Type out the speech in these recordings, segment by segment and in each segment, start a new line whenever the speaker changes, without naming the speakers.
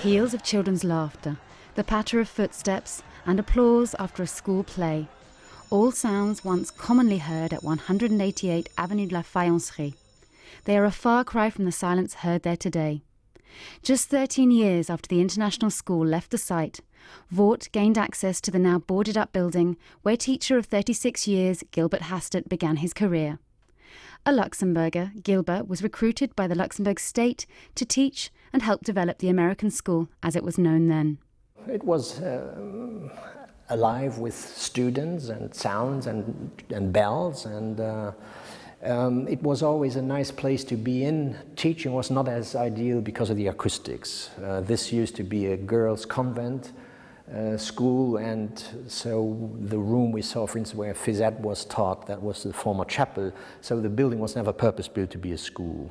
Peals of children's laughter, the patter of footsteps, and applause after a school play. All sounds once commonly heard at 188 Avenue de la Faïencerie. They are a far cry from the silence heard there today. Just 13 years after the international school left the site, WORT gained access to the now boarded-up building where teacher of 36 years Gilbert Hastert began his career. A Luxembourger, Gilbert was recruited by the Luxembourg state to teach and help develop the American school as it was known then.
It was alive with students and sounds and bells, and it was always a nice place to be in. Teaching was not as ideal because of the acoustics. This used to be a girls' convent school, and so the room we saw, for instance, where phys ed was taught, that was the former chapel, so the building was never purpose-built to be a school.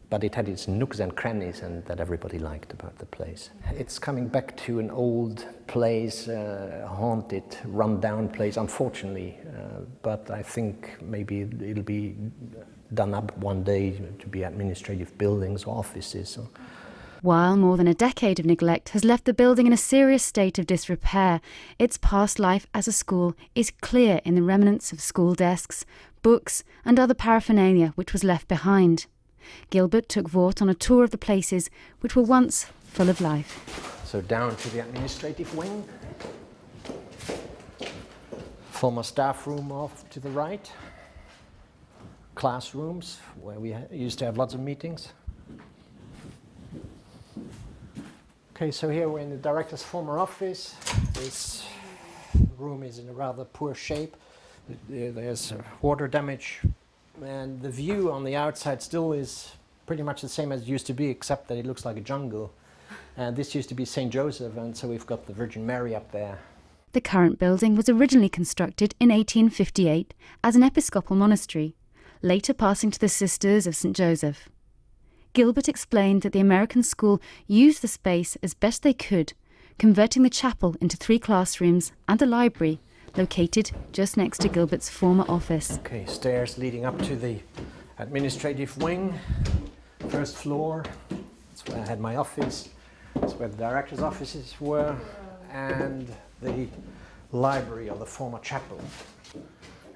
But it had its nooks and crannies, and that everybody liked about the place. It's coming back to an old place, haunted, run-down place, unfortunately. But I think maybe it'll be done up one day to be administrative buildings or offices.
While more than a decade of neglect has left the building in a serious state of disrepair, its past life as a school is clear in the remnants of school desks, books, and other paraphernalia which was left behind. Gilbert took WORT on a tour of the places which were once full of life.
So down to the administrative wing. Former staff room off to the right. Classrooms where we used to have lots of meetings. Okay, so here we're in the director's former office. This room is in a rather poor shape. There's water damage. And the view on the outside still is pretty much the same as it used to be, except that it looks like a jungle. And this used to be St. Joseph, and so we've got the Virgin Mary up there.
The current building was originally constructed in 1858 as an episcopal monastery, later passing to the Sisters of St. Joseph. Gilbert explained that the American school used the space as best they could, converting the chapel into 3 classrooms and a library, located just next to Gilbert's former office.
Okay, stairs leading up to the administrative wing, first floor. That's where I had my office. That's where the director's offices were, and the library, or the former chapel.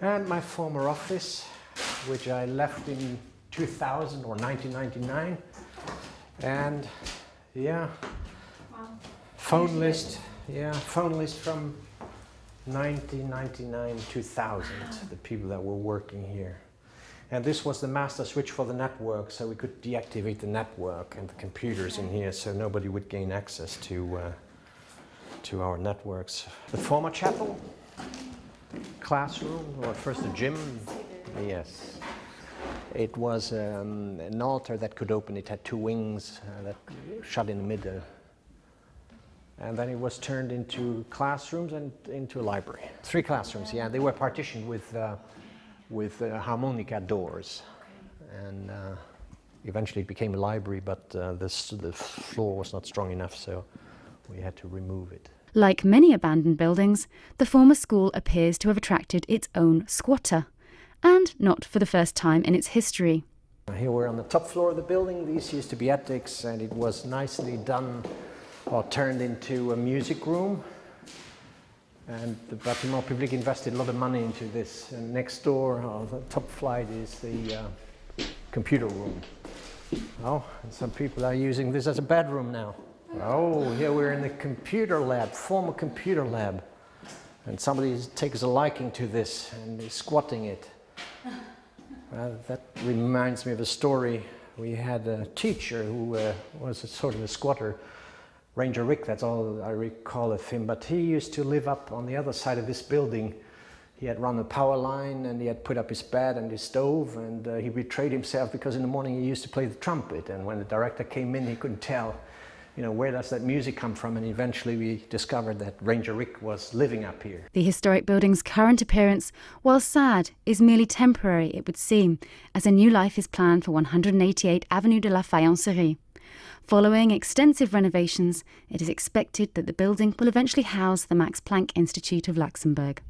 And my former office, which I left in 2000 or 1999. And yeah, wow. Phone list from 1999-2000, the people that were working here. And this was the master switch for the network, so we could deactivate the network and the computers in here so nobody would gain access to our networks. The former chapel, classroom, or first a gym, yes. It was an altar that could open. It had 2 wings that shut in the middle. And then it was turned into classrooms and into a library. 3 classrooms, yeah. They were partitioned with harmonica doors. And eventually it became a library, but the floor was not strong enough, so we had to remove it.
Like many abandoned buildings, the former school appears to have attracted its own squatter, and not for the first time in its history.
Here we're on the top floor of the building. These used to be attics, and it was nicely done or turned into a music room. And the Bâtiment Public invested a lot of money into this. And next door, on the top flight, is the computer room. Oh, and some people are using this as a bedroom now. Oh, here we're in the computer lab, former computer lab. And somebody takes a liking to this and is squatting it. That reminds me of a story. We had a teacher who was sort of a squatter, Ranger Rick, that's all I recall of him, but he used to live up on the other side of this building. He had run a power line, and he had put up his bed and his stove, and he betrayed himself because in the morning he used to play the trumpet, and when the director came in he couldn't tell, you know, where does that music come from, and eventually we discovered that Ranger Rick was living up here.
The historic building's current appearance, while sad, is merely temporary, it would seem, as a new life is planned for 188 Avenue de la Faïencerie. Following extensive renovations, it is expected that the building will eventually house the Max Planck Institute of Luxembourg.